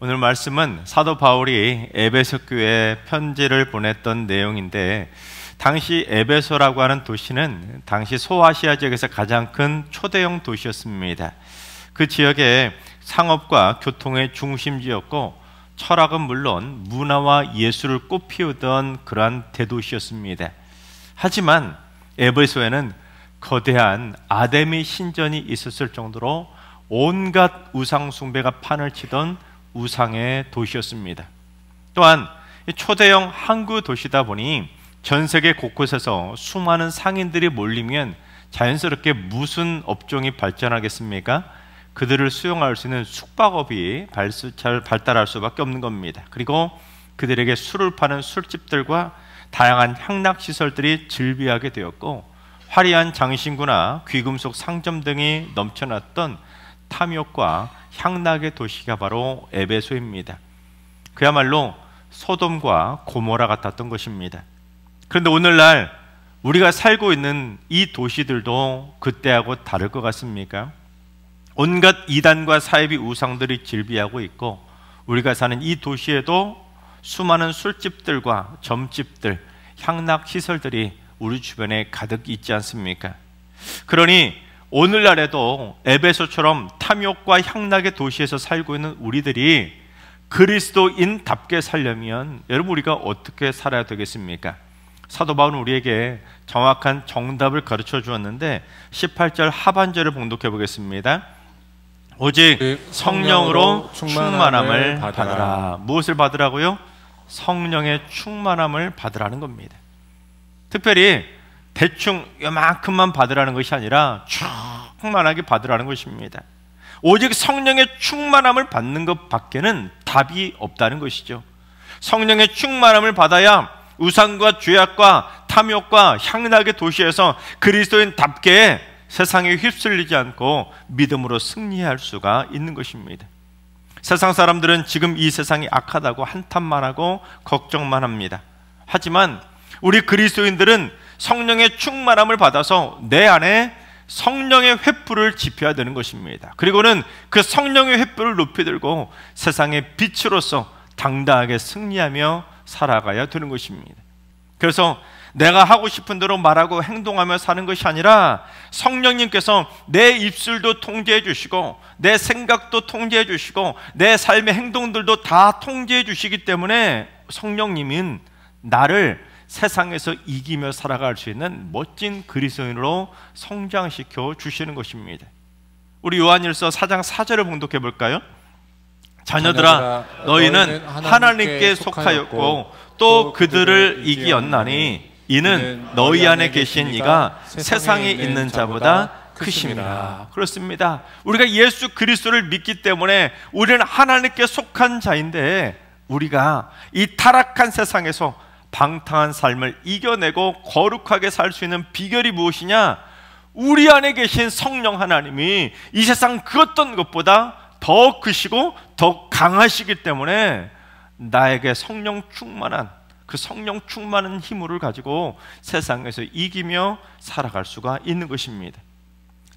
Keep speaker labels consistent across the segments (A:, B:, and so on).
A: 오늘 말씀은 사도 바울이 에베소 교회에 편지를 보냈던 내용인데, 당시 에베소라고 하는 도시는 당시 소아시아 지역에서 가장 큰 초대형 도시였습니다. 그 지역에 상업과 교통의 중심지였고, 철학은 물론 문화와 예술을 꽃피우던 그러한 대도시였습니다. 하지만 에베소에는 거대한 아데미 신전이 있었을 정도로 온갖 우상 숭배가 판을 치던 우상의 도시였습니다. 또한 초대형 항구 도시다 보니 전 세계 곳곳에서 수많은 상인들이 몰리면 자연스럽게 무슨 업종이 발전하겠습니까? 그들을 수용할 수 있는 숙박업이 잘 발달할 수밖에 없는 겁니다. 그리고 그들에게 술을 파는 술집들과 다양한 향락시설들이 즐비하게 되었고, 화려한 장신구나 귀금속 상점 등이 넘쳐났던 탐욕과 향락의 도시가 바로 에베소입니다. 그야말로 소돔과 고모라 같았던 것입니다. 그런데 오늘날 우리가 살고 있는 이 도시들도 그때하고 다를 것 같습니까? 온갖 이단과 사이비 우상들이 즐비하고 있고, 우리가 사는 이 도시에도 수많은 술집들과 점집들, 향락시설들이 우리 주변에 가득 있지 않습니까? 그러니 오늘날에도 에베소처럼 탐욕과 향락의 도시에서 살고 있는 우리들이 그리스도인답게 살려면 여러분, 우리가 어떻게 살아야 되겠습니까? 사도 바울은 우리에게 정확한 정답을 가르쳐 주었는데, 18절 하반절을 봉독해 보겠습니다. 오직 성령으로 충만함을 받으라. 무엇을 받으라고요? 성령의 충만함을 받으라는 겁니다. 특별히 대충 요만큼만 받으라는 것이 아니라 충만하게 받으라는 것입니다. 오직 성령의 충만함을 받는 것 밖에는 답이 없다는 것이죠. 성령의 충만함을 받아야 우상과 죄악과 탐욕과 향락의 도시에서 그리스도인답게 세상에 휩쓸리지 않고 믿음으로 승리할 수가 있는 것입니다. 세상 사람들은 지금 이 세상이 악하다고 한탄만 하고 걱정만 합니다. 하지만 우리 그리스도인들은 성령의 충만함을 받아서 내 안에 성령의 횃불을 지펴야 되는 것입니다. 그리고는 그 성령의 횃불을 높이 들고 세상의 빛으로서 당당하게 승리하며 살아가야 되는 것입니다. 그래서 내가 하고 싶은 대로 말하고 행동하며 사는 것이 아니라 성령님께서 내 입술도 통제해 주시고 내 생각도 통제해 주시고 내 삶의 행동들도 다 통제해 주시기 때문에 성령님은 나를 세상에서 이기며 살아갈 수 있는 멋진 그리스도인으로 성장시켜 주시는 것입니다. 우리 요한일서 4장 4절을 봉독해 볼까요? 자녀들아, 너희는 하나님께 속하였고 또 그들을 이기었나니 이는 너희 안에 계신 이가 세상에 있는 자보다 크심이라. 그렇습니다. 우리가 예수 그리스도를 믿기 때문에 우리는 하나님께 속한 자인데, 우리가 이 타락한 세상에서 방탕한 삶을 이겨내고 거룩하게 살 수 있는 비결이 무엇이냐? 우리 안에 계신 성령 하나님이 이 세상 그 어떤 것보다 더 크시고 더 강하시기 때문에 나에게 성령 충만한 그 성령 충만한 힘을 가지고 세상에서 이기며 살아갈 수가 있는 것입니다.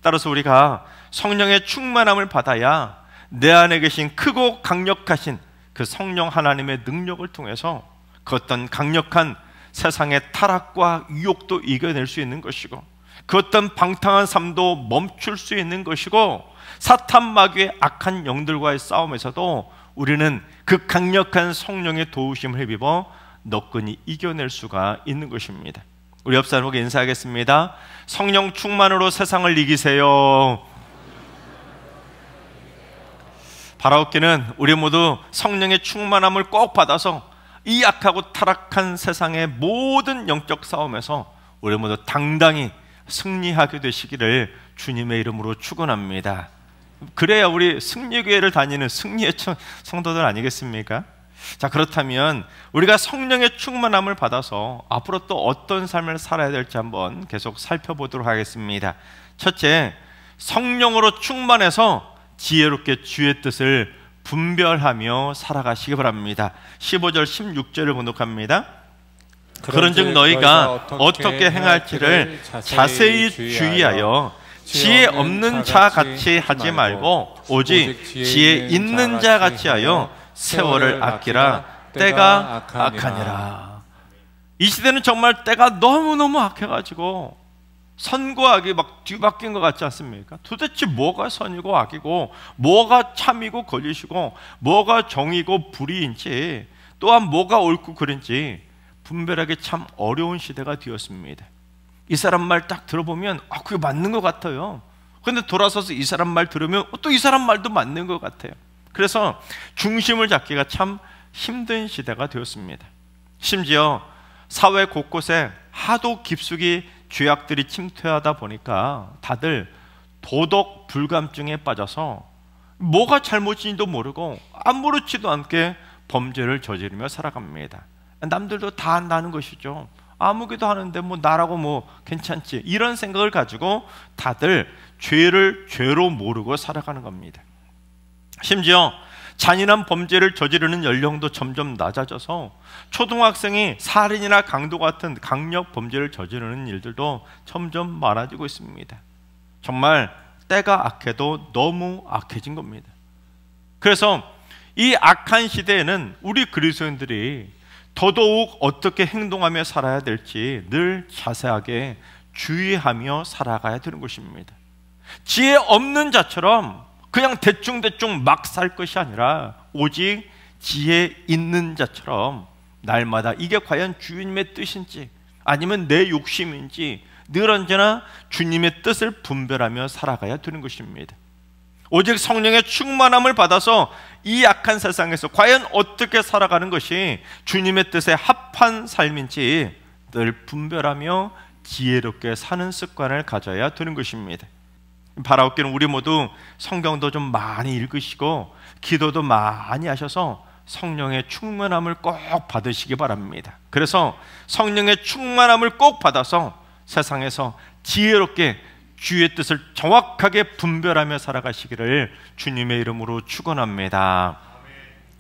A: 따라서 우리가 성령의 충만함을 받아야 내 안에 계신 크고 강력하신 그 성령 하나님의 능력을 통해서 그 어떤 강력한 세상의 타락과 유혹도 이겨낼 수 있는 것이고, 그 어떤 방탕한 삶도 멈출 수 있는 것이고, 사탄 마귀의 악한 영들과의 싸움에서도 우리는 그 강력한 성령의 도우심을 힘입어 너끈히 이겨낼 수가 있는 것입니다. 우리 옆 사람에게 인사하겠습니다. 성령 충만으로 세상을 이기세요. 바라옵기는 우리 모두 성령의 충만함을 꼭 받아서 이 악하고 타락한 세상의 모든 영적 싸움에서 우리 모두 당당히 승리하게 되시기를 주님의 이름으로 축원합니다. 그래야 우리 승리교회를 다니는 승리의 성도들 아니겠습니까? 자, 그렇다면 우리가 성령의 충만함을 받아서 앞으로 또 어떤 삶을 살아야 될지 한번 계속 살펴보도록 하겠습니다. 첫째, 성령으로 충만해서 지혜롭게 주의 뜻을 분별하며 살아가시기 바랍니다. 15절 16절을 봉독합니다. 그런즉 너희가 어떻게 행할지를 자세히 주의하여 지혜 없는 자 같이 하지 말고 오직 지혜 있는 자 같이 하여 세월을 아끼라 때가 악하니라. 이 시대는 정말 때가 너무너무 악해가지고 선과 악이 막 뒤바뀐 것 같지 않습니까? 도대체 뭐가 선이고 악이고 뭐가 참이고 거짓이고 뭐가 정이고 불의인지 또한 뭐가 옳고 그른지 분별하기 참 어려운 시대가 되었습니다. 이 사람 말 딱 들어보면 그게 맞는 것 같아요. 그런데 돌아서서 이 사람 말 들으면 또 이 사람 말도 맞는 것 같아요. 그래서 중심을 잡기가 참 힘든 시대가 되었습니다. 심지어 사회 곳곳에 하도 깊숙이 죄악들이 침투하다 보니까 다들 도덕 불감증에 빠져서 뭐가 잘못인지도 모르고 아무렇지도 않게 범죄를 저지르며 살아갑니다. 남들도 다 한다는 것이죠. 아무개도 하는데 뭐 나라고 뭐 괜찮지, 이런 생각을 가지고 다들 죄를 죄로 모르고 살아가는 겁니다. 심지어 잔인한 범죄를 저지르는 연령도 점점 낮아져서 초등학생이 살인이나 강도 같은 강력 범죄를 저지르는 일들도 점점 많아지고 있습니다. 정말 때가 악해도 너무 악해진 겁니다. 그래서 이 악한 시대에는 우리 그리스도인들이 더더욱 어떻게 행동하며 살아야 될지 늘 자세하게 주의하며 살아가야 되는 것입니다. 지혜 없는 자처럼 그냥 대충대충 막 살 것이 아니라 오직 지혜 있는 자처럼 날마다 이게 과연 주님의 뜻인지 아니면 내 욕심인지 늘 언제나 주님의 뜻을 분별하며 살아가야 되는 것입니다. 오직 성령의 충만함을 받아서 이 악한 세상에서 과연 어떻게 살아가는 것이 주님의 뜻에 합한 삶인지 늘 분별하며 지혜롭게 사는 습관을 가져야 되는 것입니다. 바라옵기는 우리 모두 성경도 좀 많이 읽으시고 기도도 많이 하셔서 성령의 충만함을 꼭 받으시기 바랍니다. 그래서 성령의 충만함을 꼭 받아서 세상에서 지혜롭게 주의 뜻을 정확하게 분별하며 살아가시기를 주님의 이름으로 축원합니다.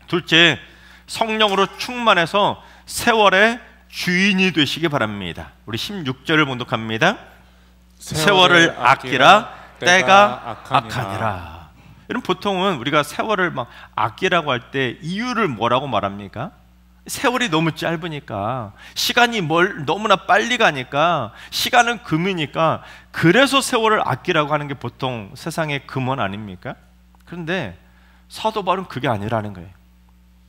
A: 둘째, 성령으로 충만해서 세월의 주인이 되시기 바랍니다. 우리 16절을 봉독합니다. 세월을 아끼라 때가 악하니라. 여러분, 보통은 우리가 세월을 막 아끼라고 할 때 이유를 뭐라고 말합니까? 세월이 너무 짧으니까, 시간이 너무나 빨리 가니까, 시간은 금이니까, 그래서 세월을 아끼라고 하는 게 보통 세상의 금원 아닙니까? 그런데 사도 바울은 그게 아니라는 거예요.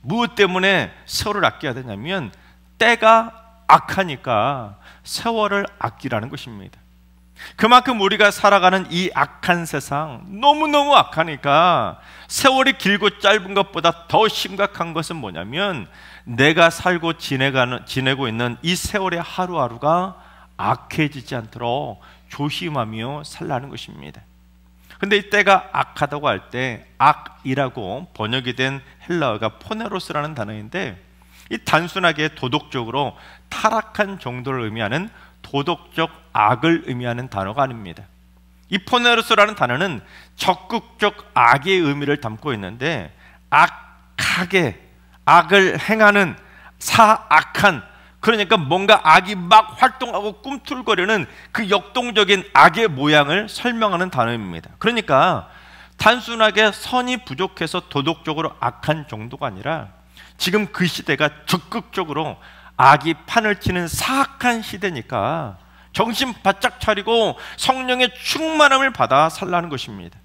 A: 무엇 때문에 세월을 아껴야 되냐면 때가 악하니까 세월을 아끼라는 것입니다. 그만큼 우리가 살아가는 이 악한 세상, 너무너무 악하니까 세월이 길고 짧은 것보다 더 심각한 것은 뭐냐면 내가 살고 지내고 있는 이 세월의 하루하루가 악해지지 않도록 조심하며 살라는 것입니다. 근데 이 때가 악하다고 할 때 악이라고 번역이 된 헬라어가 포네로스라는 단어인데, 이 단순하게 도덕적으로 타락한 정도를 의미하는 도덕적 악을 의미하는 단어가 아닙니다. 이 포네로스라는 단어는 적극적 악의 의미를 담고 있는데, 악하게 악을 행하는 사악한, 그러니까 뭔가 악이 막 활동하고 꿈틀거리는 그 역동적인 악의 모양을 설명하는 단어입니다. 그러니까 단순하게 선이 부족해서 도덕적으로 악한 정도가 아니라 지금 그 시대가 적극적으로 악이 판을 치는 사악한 시대니까 정신 바짝 차리고 성령의 충만함을 받아 살라는 것입니다.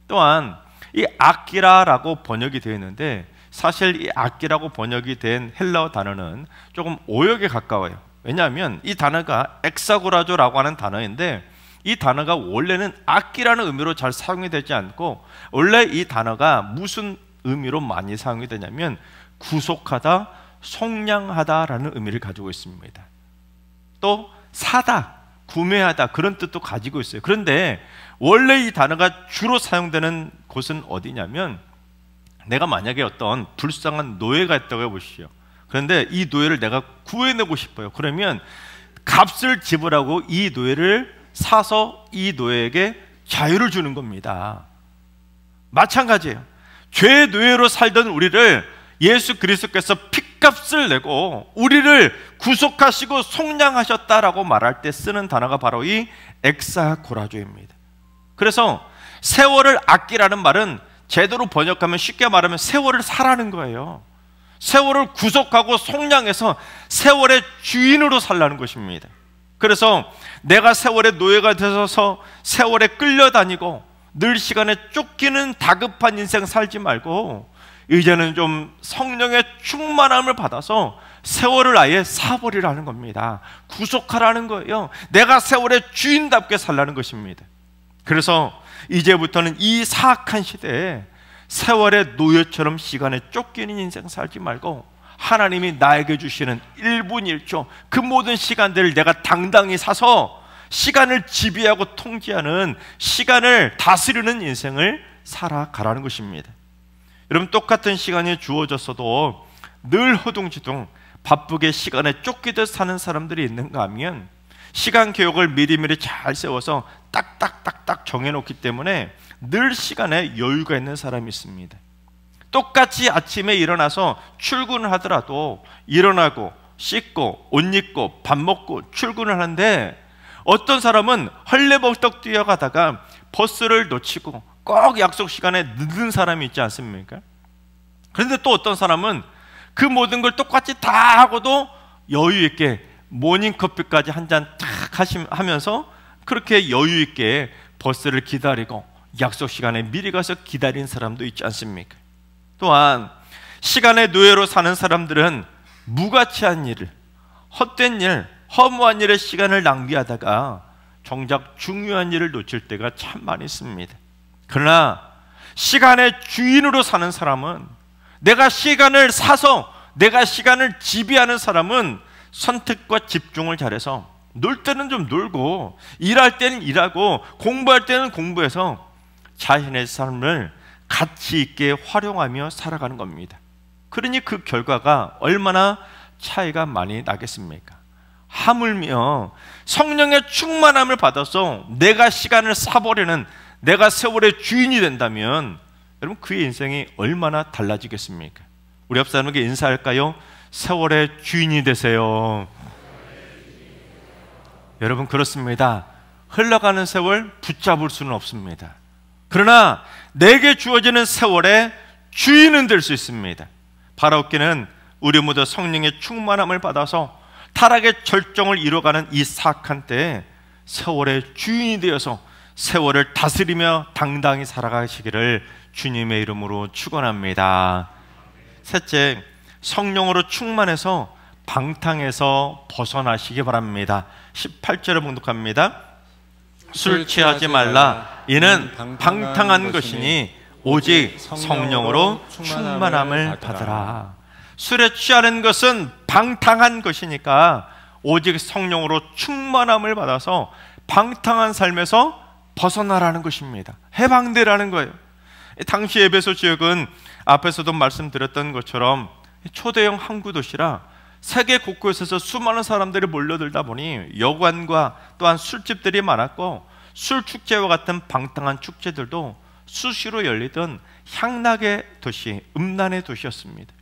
A: 또한 이 악기라라고 번역이 되어 있는데, 사실 이 악기라고 번역이 된 헬라어 단어는 조금 오역에 가까워요. 왜냐하면 이 단어가 엑사고라조라고 하는 단어인데, 이 단어가 원래는 악기라는 의미로 잘 사용이 되지 않고, 원래 이 단어가 무슨 의미로 많이 사용이 되냐면 구속하다, 속량하다라는 의미를 가지고 있습니다. 또 사다, 구매하다, 그런 뜻도 가지고 있어요. 그런데 원래 이 단어가 주로 사용되는 곳은 어디냐면, 내가 만약에 어떤 불쌍한 노예가 있다고 해보시죠. 그런데 이 노예를 내가 구해내고 싶어요. 그러면 값을 지불하고 이 노예를 사서 이 노예에게 자유를 주는 겁니다. 마찬가지예요. 죄의 노예로 살던 우리를 예수 그리스도께서 핏값을 내고 우리를 구속하시고 속량하셨다라고 말할 때 쓰는 단어가 바로 이 엑사고라조입니다. 그래서 세월을 아끼라는 말은 제대로 번역하면 쉽게 말하면 세월을 사라는 거예요. 세월을 구속하고 속량해서 세월의 주인으로 살라는 것입니다. 그래서 내가 세월의 노예가 되어서 세월에 끌려다니고 늘 시간에 쫓기는 다급한 인생 살지 말고 이제는 좀 성령의 충만함을 받아서 세월을 아예 사버리라는 겁니다. 구속하라는 거예요. 내가 세월의 주인답게 살라는 것입니다. 그래서 이제부터는 이 사악한 시대에 세월의 노예처럼 시간에 쫓기는 인생 살지 말고 하나님이 나에게 주시는 1분 1초 그 모든 시간들을 내가 당당히 사서 시간을 지배하고 통제하는, 시간을 다스리는 인생을 살아가라는 것입니다. 여러분, 똑같은 시간이 주어졌어도 늘 허둥지둥 바쁘게 시간에 쫓기듯 사는 사람들이 있는가 하면 시간 계획을 미리미리 잘 세워서 딱딱딱딱 정해놓기 때문에 늘 시간에 여유가 있는 사람이 있습니다. 똑같이 아침에 일어나서 출근을 하더라도 일어나고 씻고 옷 입고 밥 먹고 출근을 하는데 어떤 사람은 헐레벌떡 뛰어가다가 버스를 놓치고 꼭 약속 시간에 늦는 사람이 있지 않습니까? 그런데 또 어떤 사람은 그 모든 걸 똑같이 다 하고도 여유 있게 모닝커피까지 한 잔 탁 하면서 그렇게 여유 있게 버스를 기다리고 약속 시간에 미리 가서 기다린 사람도 있지 않습니까? 또한 시간의 노예로 사는 사람들은 무가치한 일을, 헛된 일, 허무한 일에 시간을 낭비하다가 정작 중요한 일을 놓칠 때가 참 많이 있습니다. 그러나 시간의 주인으로 사는 사람은, 내가 시간을 사서 내가 시간을 지배하는 사람은 선택과 집중을 잘해서 놀 때는 좀 놀고 일할 때는 일하고 공부할 때는 공부해서 자신의 삶을 가치 있게 활용하며 살아가는 겁니다. 그러니 그 결과가 얼마나 차이가 많이 나겠습니까? 하물며 성령의 충만함을 받아서 내가 시간을 사버리는, 내가 세월의 주인이 된다면 여러분, 그의 인생이 얼마나 달라지겠습니까? 우리 옆 사람에게 인사할까요? 세월의 주인이 되세요. 여러분, 그렇습니다. 흘러가는 세월 붙잡을 수는 없습니다. 그러나 내게 주어지는 세월의 주인은 될 수 있습니다. 바라옵기는 우리 모두 성령의 충만함을 받아서 타락의 절정을 이뤄가는 이 사악한 때에 세월의 주인이 되어서 세월을 다스리며 당당히 살아가시기를 주님의 이름으로 축원합니다. 셋째, 성령으로 충만해서 방탕에서 벗어나시기 바랍니다. 18절을 봉독합니다. 술 취하지 말라. 이는 방탕한 것이니 오직 성령으로 충만함을 받으라. 술에 취하는 것은 방탕한 것이니까 오직 성령으로 충만함을 받아서 방탕한 삶에서 벗어나라는 것입니다. 해방되라는 거예요. 당시 에베소 지역은 앞에서도 말씀드렸던 것처럼 초대형 항구 도시라 세계 곳곳에서 수많은 사람들이 몰려들다 보니 여관과 또한 술집들이 많았고 술축제와 같은 방탕한 축제들도 수시로 열리던 향락의 도시, 음란의 도시였습니다.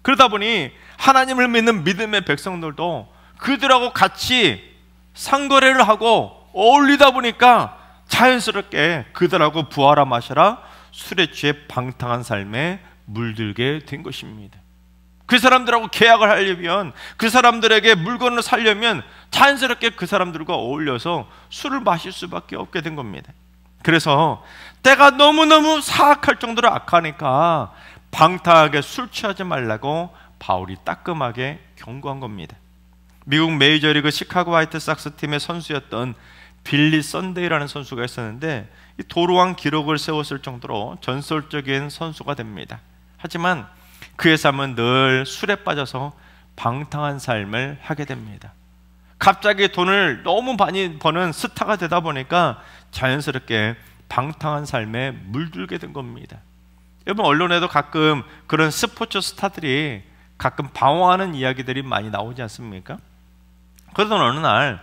A: 그러다 보니 하나님을 믿는 믿음의 백성들도 그들하고 같이 상거래를 하고 어울리다 보니까 자연스럽게 그들하고 부하라 마셔라 술에 취해 방탕한 삶에 물들게 된 것입니다. 그 사람들하고 계약을 하려면, 그 사람들에게 물건을 살려면 자연스럽게 그 사람들과 어울려서 술을 마실 수밖에 없게 된 겁니다. 그래서 때가 너무너무 사악할 정도로 악하니까 방탕하게 술 취하지 말라고 바울이 따끔하게 경고한 겁니다. 미국 메이저리그 시카고 화이트삭스 팀의 선수였던 빌리 썬데이라는 선수가 있었는데 도루왕 기록을 세웠을 정도로 전설적인 선수가 됩니다. 하지만 그의 삶은 늘 술에 빠져서 방탕한 삶을 하게 됩니다. 갑자기 돈을 너무 많이 버는 스타가 되다 보니까 자연스럽게 방탕한 삶에 물들게 된 겁니다. 여러분, 언론에도 가끔 그런 스포츠 스타들이 가끔 방황하는 이야기들이 많이 나오지 않습니까? 그러던 어느 날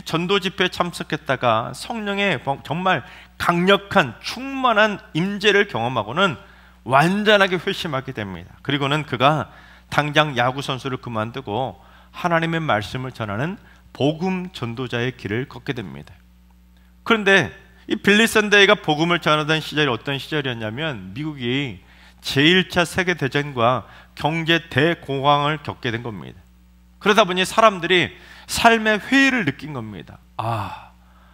A: 전도 집회에 참석했다가 성령의 정말 강력한 충만한 임재를 경험하고는 완전하게 회심하게 됩니다. 그리고는 그가 당장 야구 선수를 그만두고 하나님의 말씀을 전하는 복음 전도자의 길을 걷게 됩니다. 그런데 이 빌리 선데이가 복음을 전하던 시절이 어떤 시절이었냐면 미국이 제1차 세계대전과 경제 대공황을 겪게 된 겁니다. 그러다 보니 사람들이 삶의 회의를 느낀 겁니다.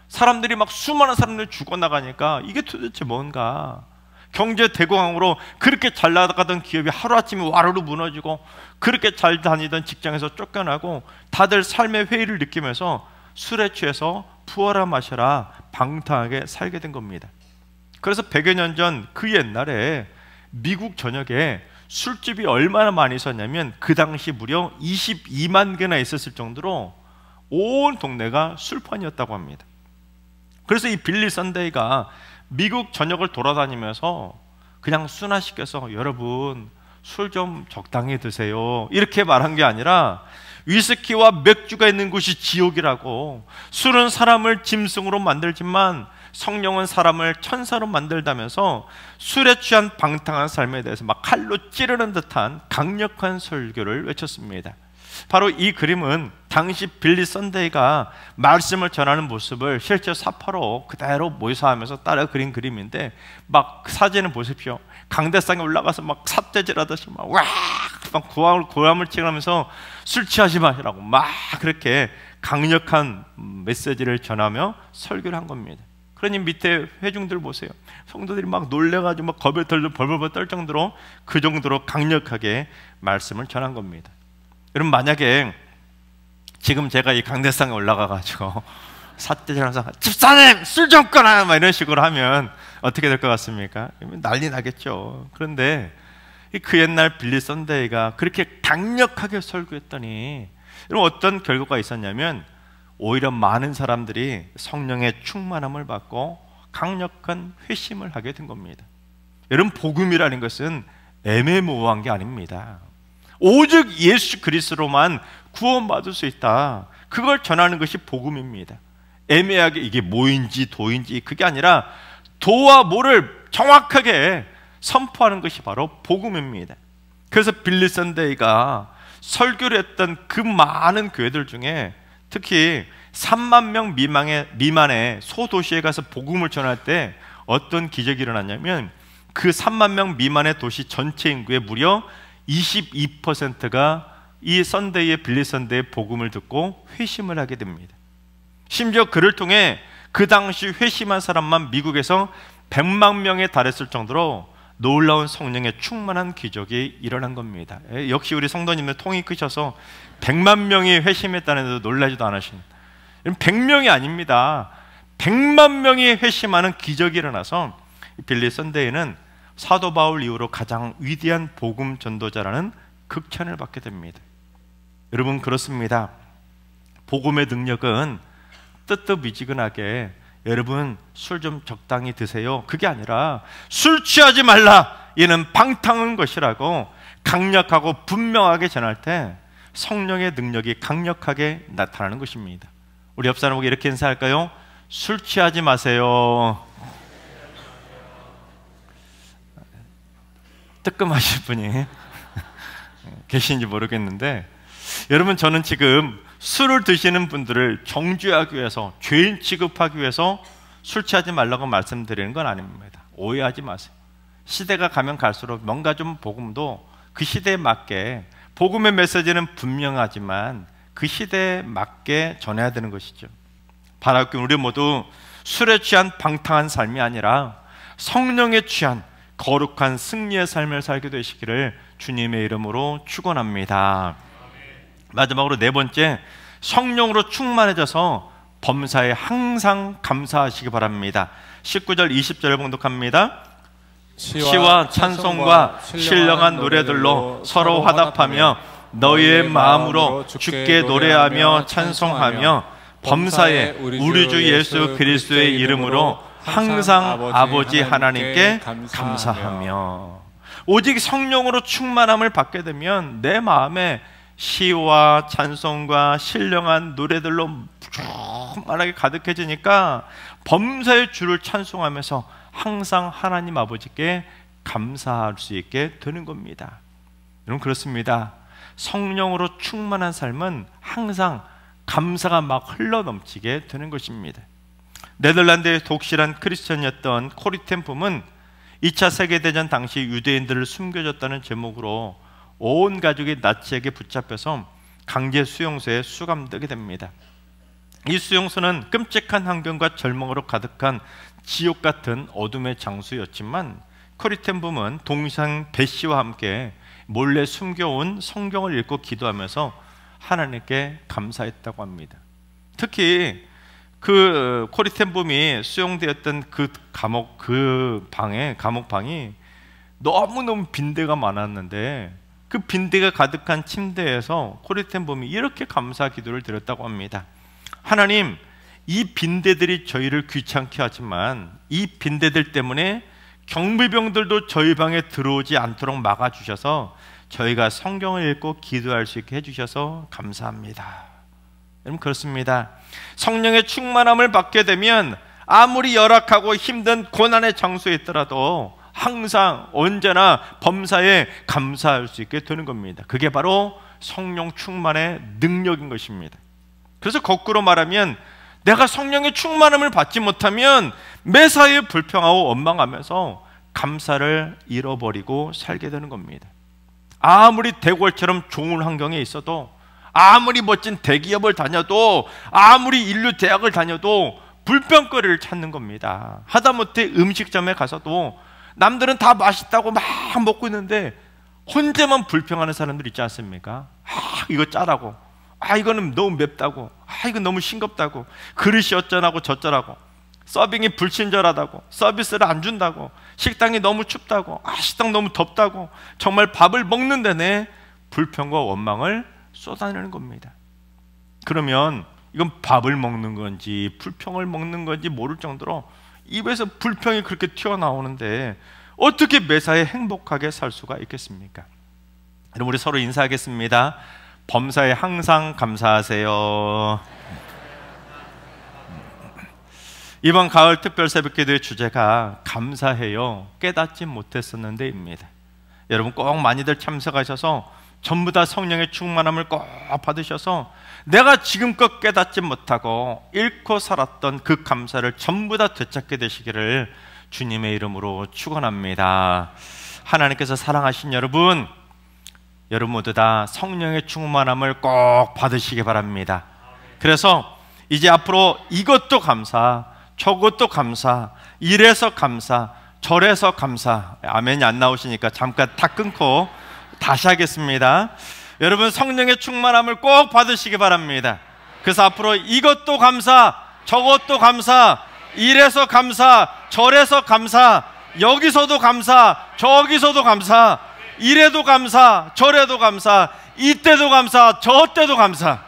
A: 사람들이 막 수많은 사람들이 죽어나가니까 이게 도대체 뭔가, 경제 대공황으로 그렇게 잘 나가던 기업이 하루아침에 와르르 무너지고, 그렇게 잘 다니던 직장에서 쫓겨나고, 다들 삶의 회의를 느끼면서 술에 취해서 부어라 마셔라 방탕하게 살게 된 겁니다. 그래서 100여 년 전 그 옛날에 미국 전역에 술집이 얼마나 많이 있었냐면 그 당시 무려 22만 개나 있었을 정도로 온 동네가 술판이었다고 합니다. 그래서 이 빌리 선데이가 미국 전역을 돌아다니면서 그냥 순화시켜서 여러분 술 좀 적당히 드세요 이렇게 말한 게 아니라, 위스키와 맥주가 있는 곳이 지옥이라고, 술은 사람을 짐승으로 만들지만 성령은 사람을 천사로 만들다면서 술에 취한 방탕한 삶에 대해서 막 칼로 찌르는 듯한 강력한 설교를 외쳤습니다. 바로 이 그림은 당시 빌리 선데이가 말씀을 전하는 모습을 실제 사파로 그대로 모사하면서 따라 그린 그림인데, 막 사진을 보십시오. 강대상에 올라가서 막 삿대질하듯이 막 고함을 치면서 술 취하지 마시라고 막 그렇게 강력한 메시지를 전하며 설교를 한 겁니다. 그러니 밑에 회중들 보세요. 성도들이 막 놀래가지고 막 겁에 벌벌 떨 정도로, 그 정도로 강력하게 말씀을 전한 겁니다. 여러분, 만약에 지금 제가 이 강대상에 올라가가지고 삿대질하면서 집사님 술 좀 꺼놔 막 이런 식으로 하면 어떻게 될 것 같습니까? 난리 나겠죠. 그런데 그 옛날 빌리 선데이가 그렇게 강력하게 설교했더니 여러분 어떤 결과가 있었냐면, 오히려 많은 사람들이 성령의 충만함을 받고 강력한 회심을 하게 된 겁니다. 여러분, 복음이라는 것은 애매모호한 게 아닙니다. 오직 예수 그리스도로만 구원받을 수 있다, 그걸 전하는 것이 복음입니다. 애매하게 이게 뭐인지 도인지 그게 아니라 도와 모를 정확하게 선포하는 것이 바로 복음입니다. 그래서 빌리 선데이가 설교를 했던 그 많은 교회들 중에 특히 3만 명 미만의 소도시에 가서 복음을 전할 때 어떤 기적이 일어났냐면, 그 3만 명 미만의 도시 전체 인구의 무려 22%가 이 선데이의 빌리 선데이의 복음을 듣고 회심을 하게 됩니다. 심지어 그를 통해 그 당시 회심한 사람만 미국에서 100만 명에 달했을 정도로 놀라운 성령의 충만한 기적이 일어난 겁니다. 역시 우리 성도님들 통이 크셔서 100만 명이 회심했다는 데도 놀라지도 않으신, 100명이 아닙니다. 100만 명이 회심하는 기적이 일어나서 빌리 선데이는 사도 바울 이후로 가장 위대한 복음 전도자라는 극찬을 받게 됩니다. 여러분, 그렇습니다. 복음의 능력은 뜨뜻미지근하게 여러분 술 좀 적당히 드세요 그게 아니라, 술 취하지 말라 이는 방탕한 것이라고 강력하고 분명하게 전할 때 성령의 능력이 강력하게 나타나는 것입니다. 우리 옆 사람에게 이렇게 인사할까요? 술 취하지 마세요. 뜨끔하실 분이 계신지 모르겠는데, 여러분, 저는 지금 술을 드시는 분들을 정죄하기 위해서, 죄인 취급하기 위해서 술 취하지 말라고 말씀드리는 건 아닙니다. 오해하지 마세요. 시대가 가면 갈수록 뭔가 좀 복음도 그 시대에 맞게, 복음의 메시지는 분명하지만 그 시대에 맞게 전해야 되는 것이죠. 바라옵기는 우리 모두 술에 취한 방탕한 삶이 아니라 성령에 취한 거룩한 승리의 삶을 살게 되시기를 주님의 이름으로 축원합니다. 마지막으로 네 번째, 성령으로 충만해져서 범사에 항상 감사하시기 바랍니다. 19절 20절을 봉독합니다. 시와 찬송과 신령한 노래들로 서로 화답하며 너희의 마음으로 주께 노래하며 찬송하며 범사에 우리 주 예수 그리스도의 이름으로 항상 아버지 하나님께 감사하며. 오직 성령으로 충만함을 받게 되면 내 마음에 시와 찬송과 신령한 노래들로 충만하게 가득해지니까 범사의 주를 찬송하면서 항상 하나님 아버지께 감사할 수 있게 되는 겁니다. 여러분, 그렇습니다. 성령으로 충만한 삶은 항상 감사가 막 흘러넘치게 되는 것입니다. 네덜란드의 독실한 크리스천이었던 코리 텐 붐은 2차 세계대전 당시 유대인들을 숨겨줬다는 제목으로 온 가족이 나치에게 붙잡혀서 강제 수용소에 수감되게 됩니다. 이 수용소는 끔찍한 환경과 절망으로 가득한 지옥 같은 어둠의 장소였지만 코리 텐 붐은 동생 베시와 함께 몰래 숨겨온 성경을 읽고 기도하면서 하나님께 감사했다고 합니다. 특히 그 코리 텐 붐이 수용되었던 그 감옥방이 너무너무 빈대가 많았는데 그 빈대가 가득한 침대에서 코리 텐 붐이 이렇게 감사 기도를 드렸다고 합니다. 하나님, 이 빈대들이 저희를 귀찮게 하지만 이 빈대들 때문에 경비병들도 저희 방에 들어오지 않도록 막아주셔서 저희가 성경을 읽고 기도할 수 있게 해주셔서 감사합니다. 여러분, 그렇습니다. 성령의 충만함을 받게 되면 아무리 열악하고 힘든 고난의 장소에 있더라도 항상 언제나 범사에 감사할 수 있게 되는 겁니다. 그게 바로 성령 충만의 능력인 것입니다. 그래서 거꾸로 말하면 내가 성령의 충만함을 받지 못하면 매사에 불평하고 원망하면서 감사를 잃어버리고 살게 되는 겁니다. 아무리 대궐처럼 좋은 환경에 있어도, 아무리 멋진 대기업을 다녀도, 아무리 인류 대학을 다녀도 불평거리를 찾는 겁니다. 하다못해 음식점에 가서도 남들은 다 맛있다고 막 먹고 있는데 혼자만 불평하는 사람들 있지 않습니까? 이거 짜다고, 이거는 너무 맵다고, 이거 너무 싱겁다고, 그릇이 어쩌라고 저쩌라고, 서빙이 불친절하다고, 서비스를 안 준다고, 식당이 너무 춥다고, 식당 너무 덥다고, 정말 밥을 먹는 데내 불평과 원망을 쏟아내는 겁니다. 그러면 이건 밥을 먹는 건지 불평을 먹는 건지 모를 정도로 입에서 불평이 그렇게 튀어나오는데 어떻게 매사에 행복하게 살 수가 있겠습니까? 여러분, 우리 서로 인사하겠습니다. 범사에 항상 감사하세요. 이번 가을 특별 새벽기도의 주제가 감사해요, 깨닫지 못했었는데입니다. 여러분 꼭 많이들 참석하셔서 전부 다 성령의 충만함을 꼭 받으셔서 내가 지금껏 깨닫지 못하고 잃고 살았던 그 감사를 전부 다 되찾게 되시기를 주님의 이름으로 축원합니다. 하나님께서 사랑하신 여러분 모두 다 성령의 충만함을 꼭 받으시기 바랍니다. 그래서 이제 앞으로 이것도 감사, 저것도 감사, 이래서 감사, 저래서 감사. 아멘이 안 나오시니까 잠깐 다 끊고 다시 하겠습니다. 여러분, 성령의 충만함을 꼭 받으시기 바랍니다. 그래서 앞으로 이것도 감사, 저것도 감사, 이래서 감사, 저래서 감사, 여기서도 감사, 저기서도 감사, 이래도 감사, 저래도 감사, 이때도 감사, 저때도 감사.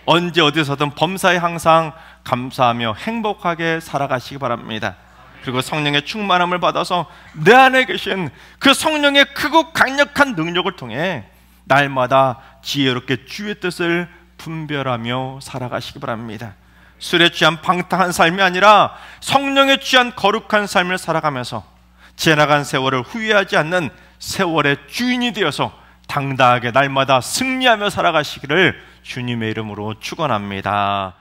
A: 언제 어디서든 범사에 항상 감사하며 행복하게 살아가시기 바랍니다. 그리고 성령의 충만함을 받아서 내 안에 계신 그 성령의 크고 강력한 능력을 통해 날마다 지혜롭게 주의 뜻을 분별하며 살아가시기 바랍니다. 술에 취한 방탕한 삶이 아니라 성령에 취한 거룩한 삶을 살아가면서 지나간 세월을 후회하지 않는 세월의 주인이 되어서 당당하게 날마다 승리하며 살아가시기를 주님의 이름으로 축원합니다.